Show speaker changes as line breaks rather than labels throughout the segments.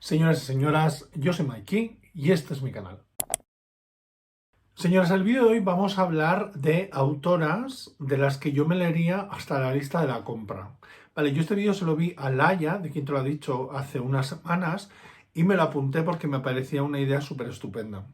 Señoras y señoras, yo soy Mikey y este es mi canal. Señoras, en el vídeo de hoy vamos a hablar de autoras de las que yo me leería hasta la lista de la compra. Vale, yo este vídeo se lo vi a Laia, de quien te lo ha dicho, hace unas semanas y me lo apunté porque me parecía una idea súper estupenda.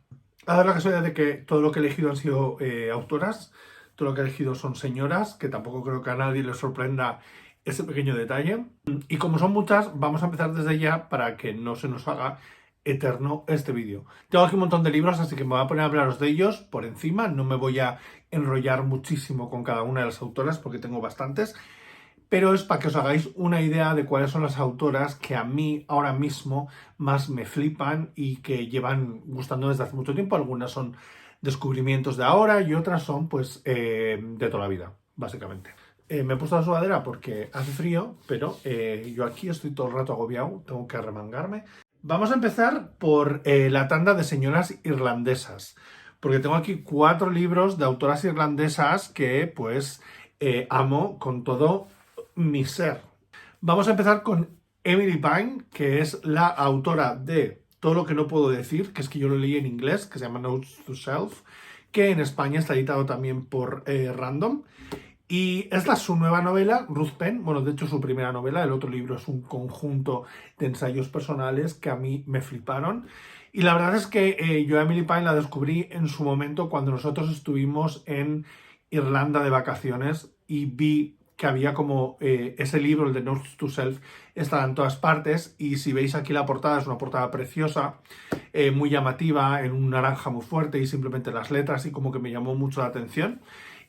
Ha dado la casualidad de que todo lo que he elegido han sido autoras, todo lo que he elegido son señoras, que tampoco creo que a nadie le sorprenda ese pequeño detalle. Y como son muchas, vamos a empezar desde ya para que no se nos haga eterno este vídeo. Tengo aquí un montón de libros, así que me voy a poner a hablaros de ellos por encima. No me voy a enrollar muchísimo con cada una de las autoras porque tengo bastantes, pero es para que os hagáis una idea de cuáles son las autoras que a mí ahora mismo más me flipan y que llevan gustando desde hace mucho tiempo. Algunas son descubrimientos de ahora y otras son pues de toda la vida, básicamente. Me he puesto la sudadera porque hace frío, pero yo aquí estoy todo el rato agobiado, tengo que arremangarme. Vamos a empezar por la tanda de señoras irlandesas, porque tengo aquí 4 libros de autoras irlandesas que pues amo con todo mi ser. Vamos a empezar con Emily Pine, que es la autora de Todo lo que no puedo decir, que es que yo lo leí en inglés, que se llama Notes to Self, que en España está editado también por Random. Y esta es su nueva novela, Ruth Penn. Bueno, de hecho su primera novela. El otro libro es un conjunto de ensayos personales que a mí me fliparon. Y la verdad es que yo a Emily Pine la descubrí en su momento cuando nosotros estuvimos en Irlanda de vacaciones y vi que había como ese libro, el de Notes to Self, estaba en todas partes. Y si veis aquí la portada, es una portada preciosa, muy llamativa, en un naranja muy fuerte y simplemente las letras, y como que me llamó mucho la atención.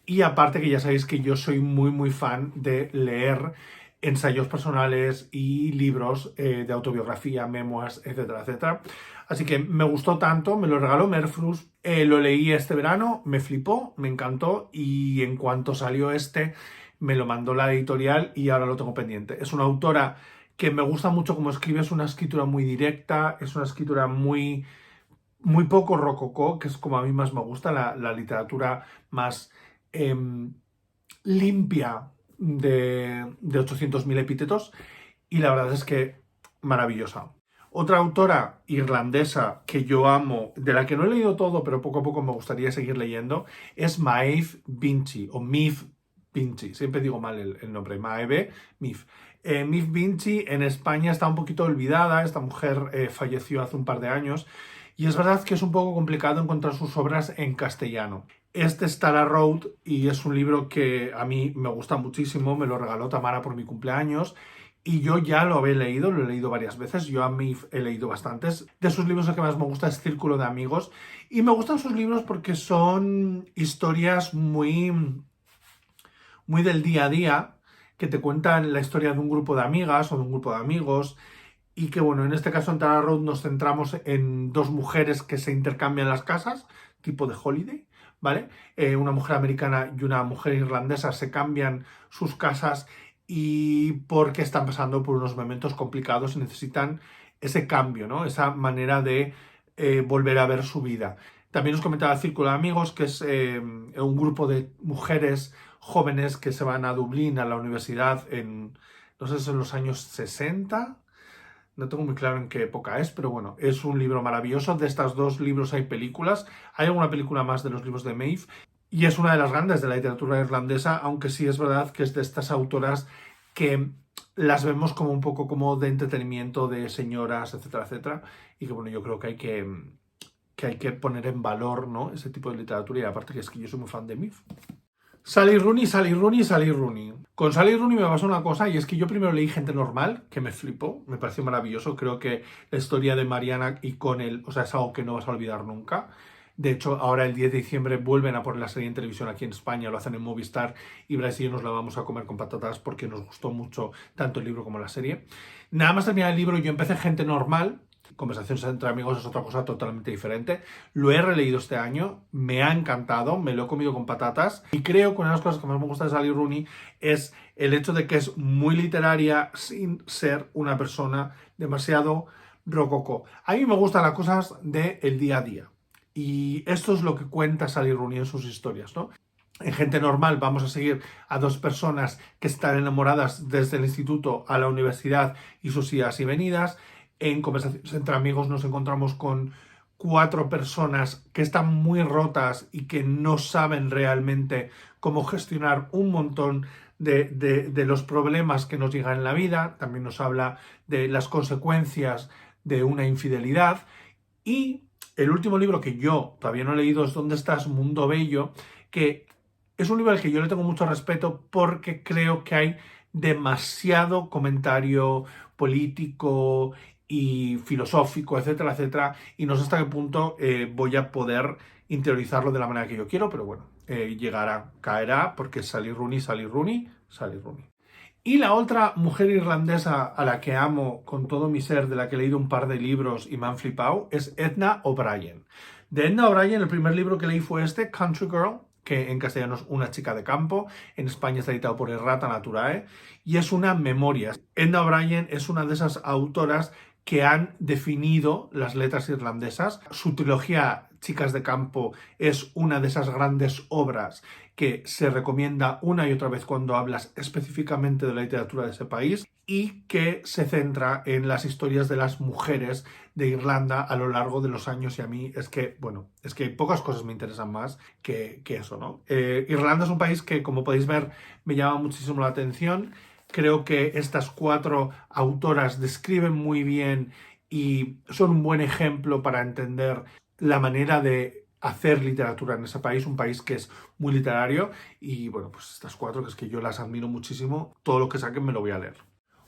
Y aparte que ya sabéis que yo soy muy fan de leer ensayos personales y libros de autobiografía, memoirs, etcétera, etcétera. Así que me gustó tanto, me lo regaló Merfrus, lo leí este verano, me flipó, me encantó y en cuanto salió me lo mandó la editorial y ahora lo tengo pendiente. Es una autora que me gusta mucho cómo escribe, es una escritura muy directa, es una escritura muy poco rococó, que es como a mí más me gusta, la literatura más limpia de 800.000 epítetos, y la verdad es que maravillosa. Otra autora irlandesa que yo amo, de la que no he leído todo, pero poco a poco me gustaría seguir leyendo, es Maeve Binchy, o Maeve Binchy, siempre digo mal el nombre, Maeve Binchy en España está un poquito olvidada, esta mujer falleció hace un par de años, y es verdad que es un poco complicado encontrar sus obras en castellano. Este es Tara Road y es un libro que a mí me gusta muchísimo, me lo regaló Tamara por mi cumpleaños y yo ya lo he leído varias veces. Yo a mí he leído bastantes. De sus libros el que más me gusta es Círculo de Amigos, y me gustan sus libros porque son historias muy del día a día, que te cuentan la historia de un grupo de amigas o de un grupo de amigos. Y que bueno, en este caso en Tara Road nos centramos en 2 mujeres que se intercambian las casas, tipo de Holiday, ¿vale? Una mujer americana y una mujer irlandesa se cambian sus casas y porque están pasando por unos momentos complicados y necesitan ese cambio, ¿no? Esa manera de volver a ver su vida. También os comentaba el Círculo de Amigos, que es un grupo de mujeres jóvenes que se van a Dublín, a la universidad, no sé si en los años 60. No tengo muy claro en qué época es, pero bueno, es un libro maravilloso. De estos 2 libros hay películas. Hay alguna película más de los libros de Maeve. Y es una de las grandes de la literatura irlandesa, aunque sí es verdad que es de estas autoras que las vemos como un poco como de entretenimiento de señoras, etcétera, etcétera. Y que bueno, yo creo que hay que poner en valor, ¿no?, ese tipo de literatura. Y aparte que es que yo soy muy fan de Maeve. Sally Rooney, Sally Rooney, Sally Rooney. Con Sally Rooney me pasó una cosa, y es que yo primero leí Gente Normal, que me flipó, me pareció maravilloso. Creo que la historia de Mariana y Connell, o sea, es algo que no vas a olvidar nunca. De hecho, ahora el 10 de diciembre vuelven a poner la serie en televisión aquí en España, lo hacen en Movistar, y Bryce y yo nos la vamos a comer con patatas porque nos gustó mucho tanto el libro como la serie. Nada más terminar el libro, yo empecé Gente Normal. Conversaciones entre amigos es otra cosa totalmente diferente. Lo he releído este año, me ha encantado, me lo he comido con patatas, y creo que una de las cosas que más me gusta de Sally Rooney es el hecho de que es muy literaria sin ser una persona demasiado rococó. A mí me gustan las cosas del día a día, y esto es lo que cuenta Sally Rooney en sus historias, ¿no? En Gente Normal vamos a seguir a 2 personas que están enamoradas desde el instituto a la universidad y sus idas y venidas. en Conversaciones entre Amigos nos encontramos con 4 personas que están muy rotas y que no saben realmente cómo gestionar un montón de los problemas que nos llegan en la vida. También nos habla de las consecuencias de una infidelidad. Y el último libro que yo todavía no he leído es ¿Dónde estás, Mundo Bello?, que es un libro al que yo le tengo mucho respeto porque creo que hay demasiado comentario político y filosófico, etcétera, etcétera, y no sé hasta qué punto voy a poder interiorizarlo de la manera que yo quiero, pero bueno, llegará, caerá, porque Sally Rooney, Sally Rooney, Sally Rooney. Y la otra mujer irlandesa a la que amo con todo mi ser, de la que he leído un par de libros y me han flipado, es Edna O'Brien. De Edna O'Brien, el primer libro que leí fue este, Country Girl, que en castellano es Una chica de campo, en España está editado por Errata Naturae, y es una memoria. Edna O'Brien es una de esas autoras que han definido las letras irlandesas. Su trilogía Chicas de Campo es una de esas grandes obras que se recomienda una y otra vez cuando hablas específicamente de la literatura de ese país y que se centra en las historias de las mujeres de Irlanda a lo largo de los años, y a mí es que, bueno, es que pocas cosas me interesan más que eso, ¿no? Irlanda es un país que, como podéis ver, me llama muchísimo la atención. Creo que estas 4 autoras describen muy bien y son un buen ejemplo para entender la manera de hacer literatura en ese país, un país que es muy literario, y bueno, pues estas 4 que es que yo las admiro muchísimo, todo lo que saquen me lo voy a leer.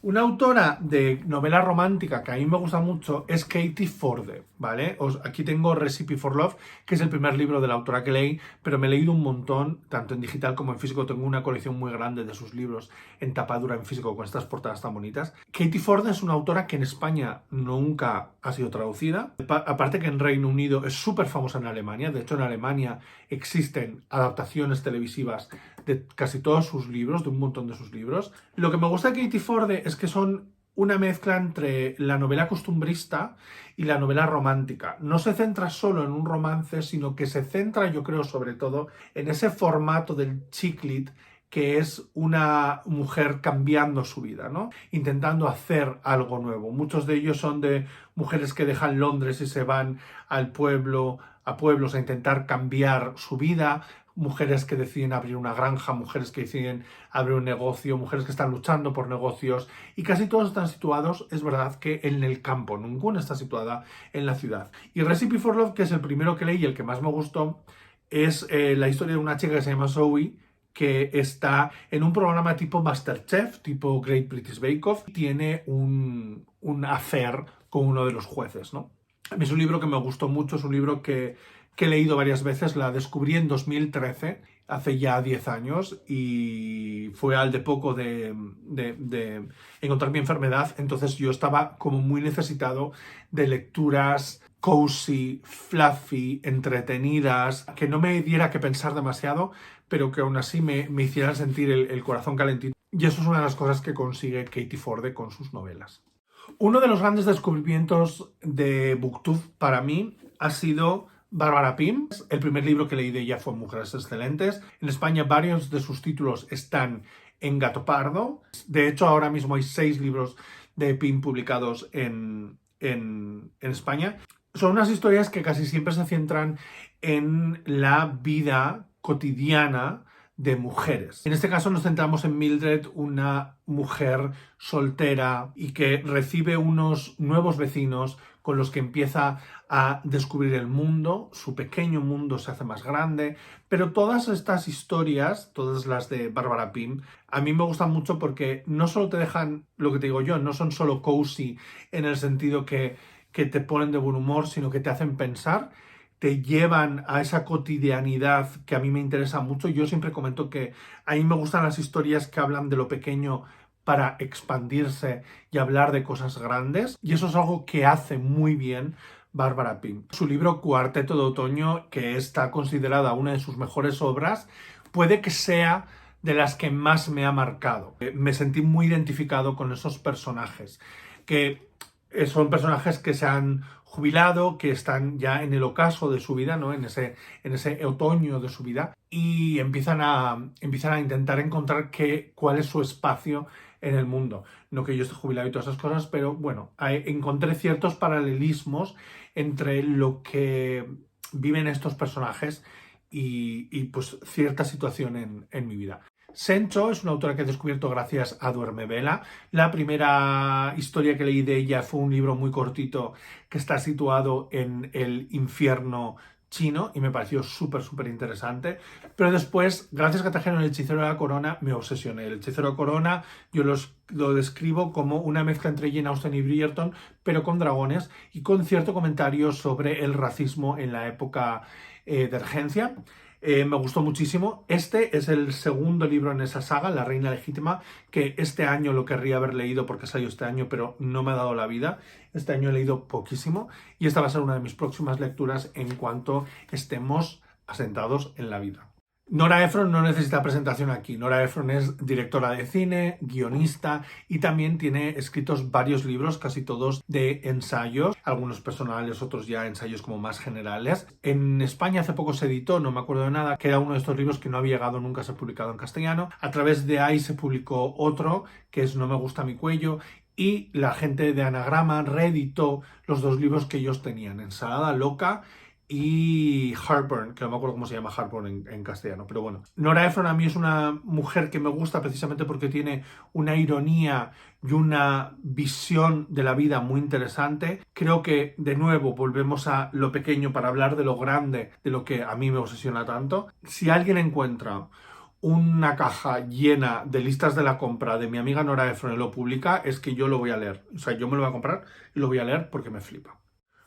Una autora de novela romántica que a mí me gusta mucho es Katie Forde, ¿vale? Aquí tengo Recipe for Love, que es el primer libro de la autora que leí, pero me he leído un montón, tanto en digital como en físico. Tengo una colección muy grande de sus libros en tapadura en físico con estas portadas tan bonitas. Katie Forde es una autora que en España nunca ha sido traducida. Aparte que en Reino Unido es súper famosa en Alemania. De hecho, en Alemania existen adaptaciones televisivas de casi todos sus libros, de un montón de sus libros. Lo que me gusta de Katie Forde es que son una mezcla entre la novela costumbrista y la novela romántica. No se centra solo en un romance, sino que se centra, yo creo, sobre todo en ese formato del chick lit, que es una mujer cambiando su vida, ¿no? Intentando hacer algo nuevo. Muchos de ellos son de mujeres que dejan Londres y se van al pueblo, a pueblos a intentar cambiar su vida, mujeres que deciden abrir una granja, mujeres que deciden abrir un negocio, mujeres que están luchando por negocios, y casi todos están situados, es verdad, que en el campo, ninguna está situada en la ciudad. Y Recipe for Love, que es el primero que leí y el que más me gustó, es la historia de una chica que se llama Zoe, que está en un programa tipo MasterChef, tipo Great British Bake Off, y tiene un affair con uno de los jueces, ¿no? A mí es un libro que me gustó mucho, es un libro que he leído varias veces. La descubrí en 2013, hace ya 10 años, y fue al de poco de encontrar mi enfermedad. Entonces yo estaba como muy necesitado de lecturas cozy, fluffy, entretenidas, que no me diera que pensar demasiado, pero que aún así me hicieran sentir el corazón calentito. Y eso es una de las cosas que consigue Katie Forde con sus novelas. Uno de los grandes descubrimientos de BookTube para mí ha sido Bárbara Pym. El primer libro que leí de ella fue Mujeres Excelentes. En España varios de sus títulos están en Gato Pardo. De hecho, ahora mismo hay 6 libros de Pym publicados en España. Son unas historias que casi siempre se centran en la vida cotidiana de mujeres. En este caso nos centramos en Mildred, una mujer soltera y que recibe unos nuevos vecinos con los que empieza a descubrir el mundo. Su pequeño mundo se hace más grande, pero todas estas historias, todas las de Bárbara Pym, a mí me gustan mucho porque no solo te dejan, lo que te digo yo, no son solo cozy en el sentido que te ponen de buen humor, sino que te hacen pensar, te llevan a esa cotidianidad que a mí me interesa mucho. Yo siempre comento que a mí me gustan las historias que hablan de lo pequeño para expandirse y hablar de cosas grandes, y eso es algo que hace muy bien Bárbara Pym. Su libro Cuarteto de Otoño, que está considerada una de sus mejores obras, puede que sea de las que más me ha marcado. Me sentí muy identificado con esos personajes, que son personajes que se han jubilado, que están ya en el ocaso de su vida, ¿no? En ese otoño de su vida, y empiezan a intentar encontrar cuál es su espacio en el mundo. No que yo esté jubilado y todas esas cosas, pero bueno, encontré ciertos paralelismos entre lo que viven estos personajes y pues cierta situación en mi vida. Sencho es una autora que he descubierto gracias a Duerme Vela. La primera historia que leí de ella fue un libro muy cortito que está situado en el infierno chino y me pareció súper interesante. Pero después, gracias a que trajeron El hechicero de la corona, me obsesioné. El hechicero de la corona yo lo describo como una mezcla entre Jane Austen y Bridgerton, pero con dragones y con cierto comentario sobre el racismo en la época de regencia. Me gustó muchísimo. Este es el segundo libro en esa saga, La Reina Legítima, que este año lo querría haber leído porque salió este año, pero no me ha dado la vida. Este año he leído poquísimo y esta va a ser una de mis próximas lecturas en cuanto estemos asentados en la vida. Nora Ephron no necesita presentación aquí. Nora Ephron es directora de cine, guionista y también tiene escritos varios libros, casi todos de ensayos, algunos personales, otros ya ensayos como más generales. En España hace poco se editó, no me acuerdo de nada, que era uno de estos libros que no había llegado nunca a ser publicado en castellano. A través de ahí se publicó otro, que es No me gusta mi cuello, y la gente de Anagrama reeditó los dos libros que ellos tenían, Ensalada Loca y Heartburn, que no me acuerdo cómo se llama Heartburn en castellano, pero bueno. Nora Ephron a mí es una mujer que me gusta precisamente porque tiene una ironía y una visión de la vida muy interesante. Creo que, de nuevo, volvemos a lo pequeño para hablar de lo grande, de lo que a mí me obsesiona tanto. Si alguien encuentra una caja llena de listas de la compra de mi amiga Nora Ephron y lo publica, es que yo lo voy a leer. O sea, yo me lo voy a comprar y lo voy a leer porque me flipa.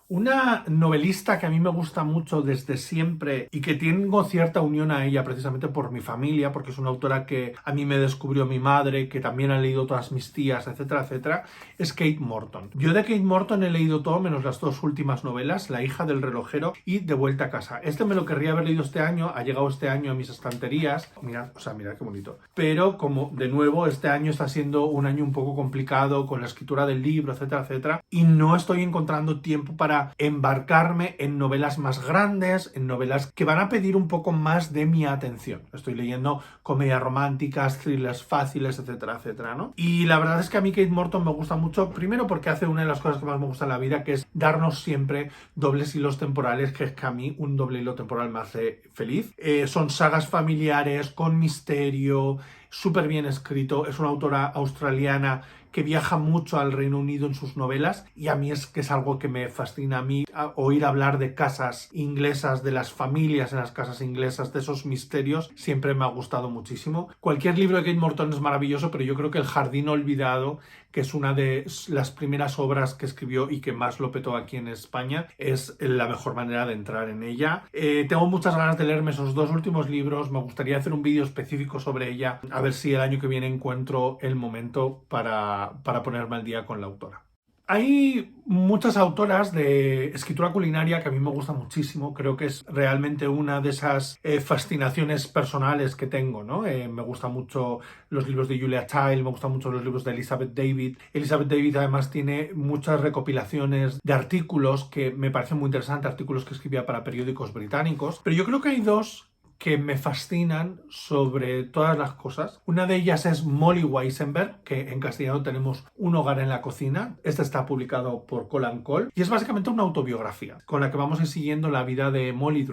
Una novelista que a mí me gusta mucho desde siempre y que tengo cierta unión a ella precisamente por mi familia, porque es una autora que a mí me descubrió mi madre, que también ha leído todas mis tías, etcétera, es Kate Morton. Yo de Kate Morton he leído todo menos las dos últimas novelas, La hija del relojero y De vuelta a casa. Este me lo querría haber leído este año, ha llegado este año a mis estanterías. Mirad, o sea, mirad qué bonito. Pero como de nuevo este año está siendo un año un poco complicado con la escritura del libro, etcétera, y no estoy encontrando tiempo para embarcarme en novelas más grandes, en novelas que van a pedir un poco más de mi atención. Estoy leyendo comedias románticas, thrillers fáciles, etcétera, ¿no? Y la verdad es que a mí Kate Morton me gusta mucho, primero porque hace una de las cosas que más me gusta en la vida, que es darnos siempre dobles hilos temporales, que es que a mí un doble hilo temporal me hace feliz. Son sagas familiares, con misterio, súper bien escrito. Es una autora australiana que viaja mucho al Reino Unido en sus novelas y a mí es que es algo que me fascina a mí, oír hablar de casas inglesas, de las familias en las casas inglesas, de esos misterios, siempre me ha gustado muchísimo. Cualquier libro de Kate Morton es maravilloso, pero yo creo que El jardín olvidado, que es una de las primeras obras que escribió y que más lo petó aquí en España, es la mejor manera de entrar en ella. Tengo muchas ganas de leerme esos dos últimos libros, me gustaría hacer un vídeo específico sobre ella, a ver si el año que viene encuentro el momento para ponerme al día con la autora. Hay muchas autoras de escritura culinaria que a mí me gustan muchísimo. Creo que es realmente una de esas fascinaciones personales que tengo, ¿no? Me gustan mucho los libros de Julia Child, me gustan mucho los libros de Elizabeth David. Elizabeth David además tiene muchas recopilaciones de artículos que me parecen muy interesantes, artículos que escribía para periódicos británicos. Pero yo creo que hay dos que me fascinan sobre todas las cosas. Una de ellas es Molly Weisenberg, que en castellano tenemos Un hogar en la cocina. Este está publicado por Cole & Cole y es básicamente una autobiografía con la que vamos a ir siguiendo la vida de Molly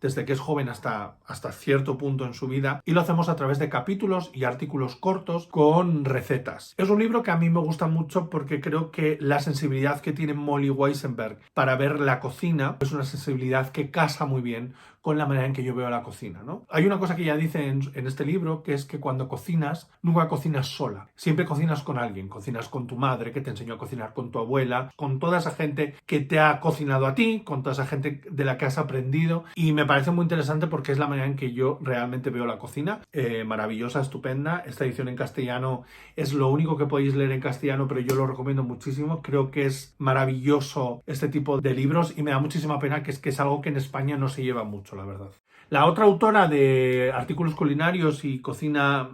desde que es joven hasta cierto punto en su vida, y lo hacemos a través de capítulos y artículos cortos con recetas. Es un libro que a mí me gusta mucho porque creo que la sensibilidad que tiene Molly Weisenberg para ver la cocina es una sensibilidad que casa muy bien con la manera en que yo veo la cocina, ¿no? Hay una cosa que ella dice en este libro, que es que cuando cocinas, nunca cocinas sola. Siempre cocinas con alguien. Cocinas con tu madre, que te enseñó a cocinar, con tu abuela, con toda esa gente que te ha cocinado a ti, con toda esa gente de la que has aprendido. Y me parece muy interesante porque es la manera en que yo realmente veo la cocina. Maravillosa, estupenda. Esta edición en castellano es lo único que podéis leer en castellano, pero yo lo recomiendo muchísimo. Creo que es maravilloso este tipo de libros y me da muchísima pena que es algo que en España no se lleva mucho, la verdad. La otra autora de artículos culinarios y cocina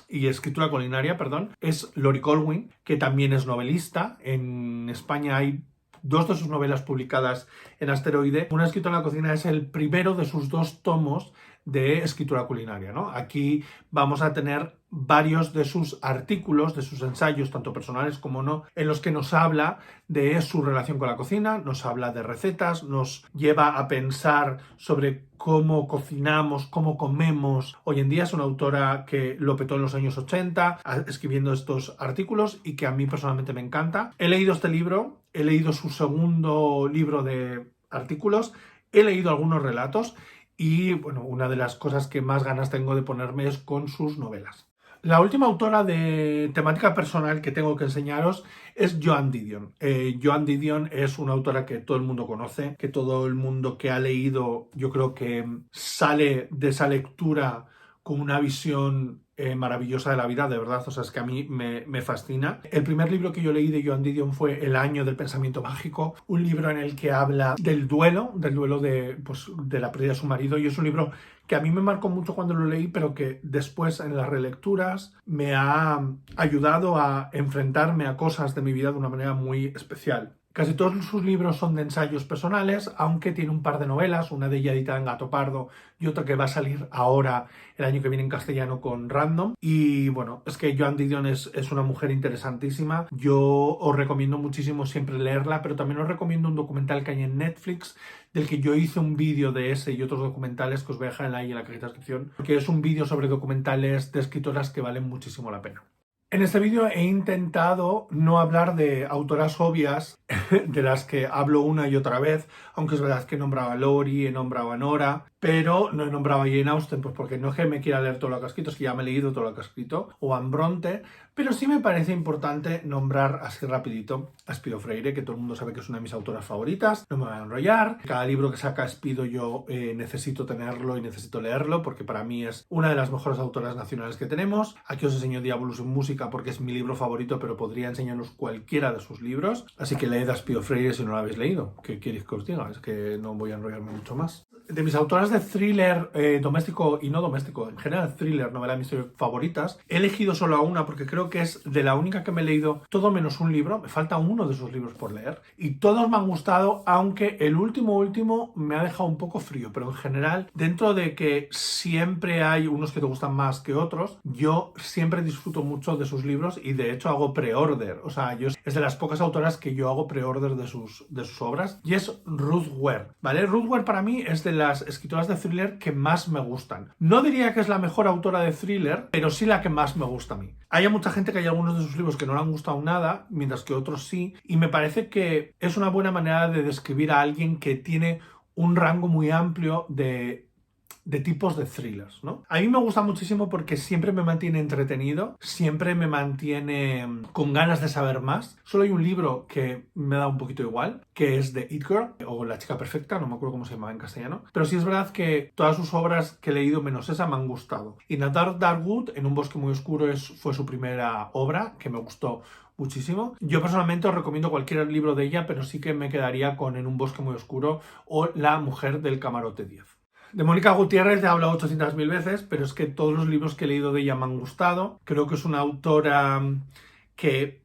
y escritura culinaria, es Lori Colwyn, que también es novelista. En España hay dos de sus novelas publicadas en Asteroide. Una escritora en la cocina es el primero de sus dos tomos de escritura culinaria, ¿no? Aquí vamos a tener varios de sus artículos, de sus ensayos, tanto personales como no, en los que nos habla de su relación con la cocina, nos habla de recetas, nos lleva a pensar sobre cómo cocinamos, cómo comemos. Hoy en día es una autora que lo petó en los años 80, escribiendo estos artículos y que a mí personalmente me encanta. He leído este libro, he leído su segundo libro de artículos, he leído algunos relatos y, bueno, una de las cosas que más ganas tengo de ponerme es con sus novelas. La última autora de temática personal que tengo que enseñaros es Joan Didion. Joan Didion es una autora que todo el mundo conoce, que todo el mundo que ha leído, yo creo que sale de esa lectura con una visión maravillosa de la vida, de verdad. O sea, es que a mí me fascina. El primer libro que yo leí de Joan Didion fue El año del pensamiento mágico, un libro en el que habla del duelo de la pérdida de su marido, y es un libro que a mí me marcó mucho cuando lo leí, pero que después en las relecturas me ha ayudado a enfrentarme a cosas de mi vida de una manera muy especial. Casi todos sus libros son de ensayos personales, aunque tiene un par de novelas, una de ellas editada en Gato Pardo y otra que va a salir ahora el año que viene en castellano con Random. Y bueno, es que Joan Didion es una mujer interesantísima. Yo os recomiendo muchísimo siempre leerla, pero también os recomiendo un documental que hay en Netflix, del que yo hice un vídeo de ese y otros documentales que os voy a dejar ahí en la cajita de descripción, que es un vídeo sobre documentales de escritoras que valen muchísimo la pena. En este vídeo he intentado no hablar de autoras obvias de las que hablo una y otra vez, aunque es verdad que he nombrado a Lori, he nombrado a Nora, pero no he nombrado a Jane Austen, pues porque no es que me quiera leer todo lo que ha escrito, es que ya me he leído todo lo que ha escrito, o a Anne Bronte, pero sí me parece importante nombrar así rapidito a Espido Freire, que todo el mundo sabe que es una de mis autoras favoritas, no me voy a enrollar. Cada libro que saca Espido yo necesito tenerlo y necesito leerlo, porque para mí es una de las mejores autoras nacionales que tenemos. Aquí os enseño Diabolus en música porque es mi libro favorito, pero podría enseñaros cualquiera de sus libros, así que leed a Espido Freire si no lo habéis leído. ¿Qué queréis que os diga? Es que no voy a enrollarme mucho más. De mis autoras de thriller doméstico y no doméstico, en general thriller, novela de misterio favoritas, he elegido solo a una porque creo que es de la única que me he leído todo menos un libro. Me falta uno de sus libros por leer y todos me han gustado, aunque el último me ha dejado un poco frío, pero en general, dentro de que siempre hay unos que te gustan más que otros, yo siempre disfruto mucho de sus libros y de hecho hago pre-order. O sea, es de las pocas autoras que yo hago pre-order de sus obras, y es Ruth Ware, ¿vale? Ruth Ware para mí es de las escritoras de thriller que más me gustan. No diría que es la mejor autora de thriller, pero sí la que más me gusta a mí. Hay mucha gente que hay algunos de sus libros que no le han gustado nada, mientras que otros sí, y me parece que es una buena manera de describir a alguien que tiene un rango muy amplio de tipos de thrillers, ¿no? A mí me gusta muchísimo porque siempre me mantiene entretenido, siempre me mantiene con ganas de saber más. Solo hay un libro que me da un poquito igual, que es The It Girl, o La chica perfecta, no me acuerdo cómo se llama en castellano, pero sí es verdad que todas sus obras que he leído, menos esa, me han gustado. In a Dark Dark Wood, En un bosque muy oscuro, fue su primera obra, que me gustó muchísimo. Yo personalmente os recomiendo cualquier libro de ella, pero sí que me quedaría con En un bosque muy oscuro o La mujer del camarote 10. De Mónica Gutiérrez he hablado 800.000 veces, pero es que todos los libros que he leído de ella me han gustado. Creo que es una autora que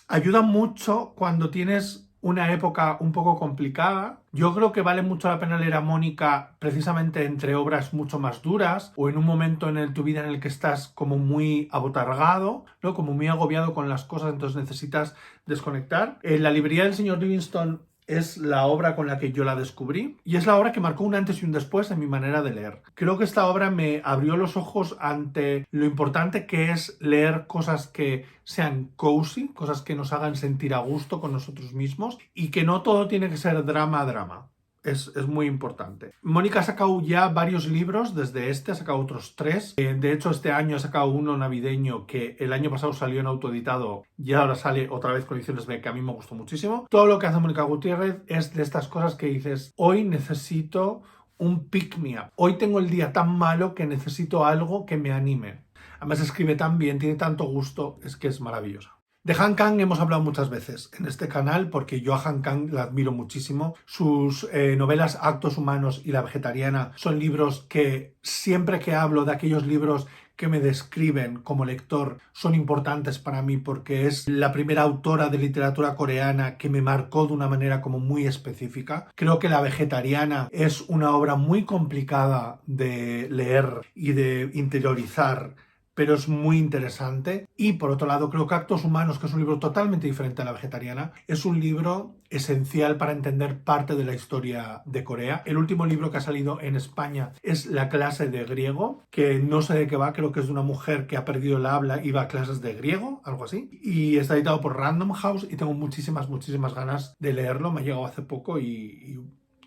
ayuda mucho cuando tienes una época un poco complicada. Yo creo que vale mucho la pena leer a Mónica precisamente entre obras mucho más duras o en un momento en tu vida en el que estás como muy abotargado, ¿no? Como muy agobiado con las cosas, entonces necesitas desconectar. En La librería del señor Livingstone es la obra con la que yo la descubrí y es la obra que marcó un antes y un después en mi manera de leer. Creo que esta obra me abrió los ojos ante lo importante que es leer cosas que sean cozy, cosas que nos hagan sentir a gusto con nosotros mismos y que no todo tiene que ser drama. Es muy importante. Mónica ha sacado ya varios libros, desde ha sacado otros 3. De hecho, este año ha sacado uno navideño que el año pasado salió en autoeditado y ahora sale otra vez con ediciones B, que a mí me gustó muchísimo. Todo lo que hace Mónica Gutiérrez es de estas cosas que dices, hoy necesito un pick me up. Hoy tengo el día tan malo que necesito algo que me anime. Además escribe tan bien, tiene tanto gusto, es que es maravillosa. De Han Kang hemos hablado muchas veces en este canal porque yo a Han Kang la admiro muchísimo. Sus novelas Actos Humanos y La Vegetariana son libros que siempre que hablo de aquellos libros que me describen como lector son importantes para mí porque es la primera autora de literatura coreana que me marcó de una manera como muy específica. Creo que La Vegetariana es una obra muy complicada de leer y de interiorizar pero es muy interesante. Y por otro lado, creo que Actos Humanos, que es un libro totalmente diferente a La Vegetariana, es un libro esencial para entender parte de la historia de Corea. El último libro que ha salido en España es La clase de griego, que no sé de qué va, creo que es de una mujer que ha perdido el habla y va a clases de griego, algo así. Y está editado por Random House y tengo muchísimas ganas de leerlo. Me ha llegado hace poco y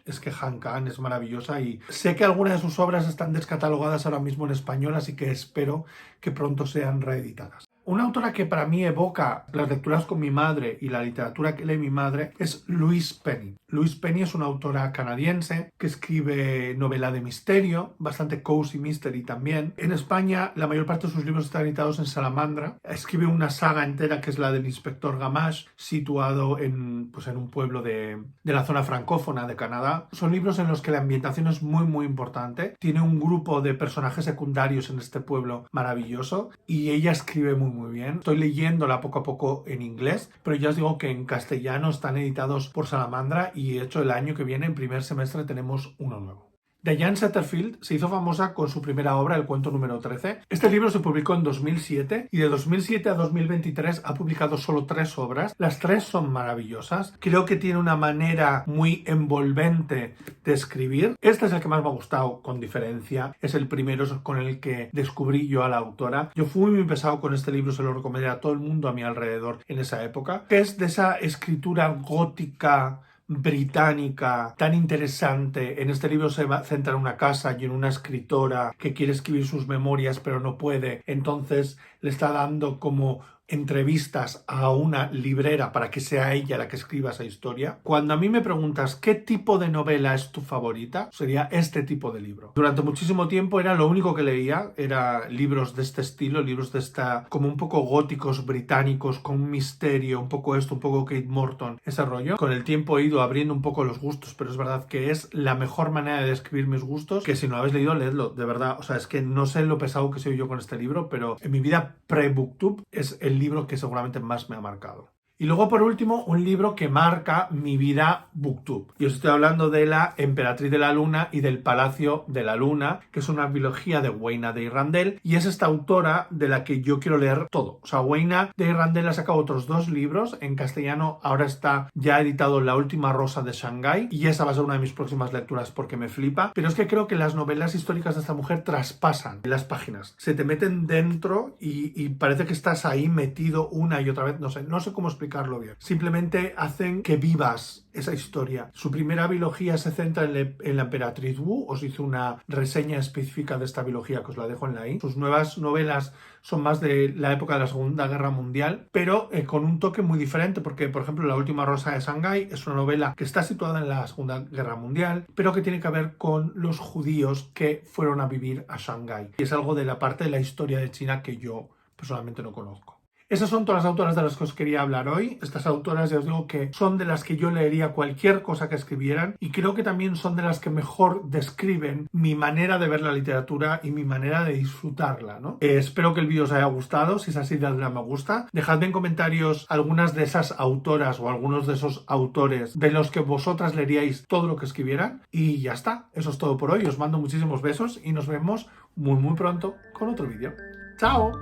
es que Han Kang es maravillosa y sé que algunas de sus obras están descatalogadas ahora mismo en español, así que espero que pronto sean reeditadas. Una autora que para mí evoca las lecturas con mi madre y la literatura que lee mi madre es Louise Penny. Louise Penny es una autora canadiense que escribe novela de misterio, bastante cozy mystery también. En España la mayor parte de sus libros están editados en Salamandra. Escribe una saga entera que es la del inspector Gamache, situado en un pueblo de la zona francófona de Canadá. Son libros en los que la ambientación es muy importante. Tiene un grupo de personajes secundarios en este pueblo maravilloso y ella escribe muy bien. Estoy leyéndola poco a poco en inglés, pero ya os digo que en castellano están editados por Salamandra y de hecho el año que viene, en primer semestre, tenemos uno nuevo. Diane Setterfield se hizo famosa con su primera obra, El cuento número 13. Este libro se publicó en 2007 y de 2007 a 2023 ha publicado solo 3 obras. Las 3 son maravillosas. Creo que tiene una manera muy envolvente de escribir. Este es el que más me ha gustado, con diferencia. Es el primero con el que descubrí yo a la autora. Yo fui muy pesado con este libro, se lo recomendé a todo el mundo a mi alrededor en esa época. Es de esa escritura gótica británica tan interesante. En este libro se centra en una casa y en una escritora que quiere escribir sus memorias pero no puede, entonces le está dando como entrevistas a una librera para que sea ella la que escriba esa historia. Cuando a mí me preguntas qué tipo de novela es tu favorita, sería este tipo de libro. Durante muchísimo tiempo era lo único que leía, era libros de este estilo, libros de esta, como un poco góticos británicos, con un misterio, un poco esto, un poco Kate Morton, ese rollo. Con el tiempo he ido abriendo un poco los gustos, pero es verdad que es la mejor manera de describir mis gustos, que si no lo habéis leído, leedlo, de verdad. O sea, es que no sé lo pesado que soy yo con este libro, pero en mi vida pre-booktube es el libro que seguramente más me ha marcado. Y luego, por último, un libro que marca mi vida booktube. Y os estoy hablando de La Emperatriz de la Luna y del Palacio de la Luna, que es una biología de Weina de Irrandell, y es esta autora de la que yo quiero leer todo. O sea, Weina de Irrandell ha sacado otros 2 libros. En castellano ahora está ya editado La Última Rosa de Shanghái, y esa va a ser una de mis próximas lecturas porque me flipa. Pero es que creo que las novelas históricas de esta mujer traspasan las páginas. Se te meten dentro y parece que estás ahí metido una y otra vez. No sé cómo explicarlo bien. Simplemente hacen que vivas esa historia. Su primera biología se centra en la emperatriz Wu. Os hice una reseña específica de esta biología que os la dejo en la i. Sus nuevas novelas son más de la época de la Segunda Guerra Mundial, pero con un toque muy diferente, porque, por ejemplo, La Última Rosa de Shanghái es una novela que está situada en la Segunda Guerra Mundial, pero que tiene que ver con los judíos que fueron a vivir a Shanghái. Y es algo de la parte de la historia de China que yo personalmente no conozco. Esas son todas las autoras de las que os quería hablar hoy. Estas autoras, ya os digo que son de las que yo leería cualquier cosa que escribieran, y creo que también son de las que mejor describen mi manera de ver la literatura y mi manera de disfrutarla, ¿no? Espero que el vídeo os haya gustado. Si es así, dadle a me gusta. Dejadme en comentarios algunas de esas autoras o algunos de esos autores de los que vosotras leeríais todo lo que escribieran. Y ya está. Eso es todo por hoy. Os mando muchísimos besos y nos vemos muy pronto con otro vídeo. ¡Chao!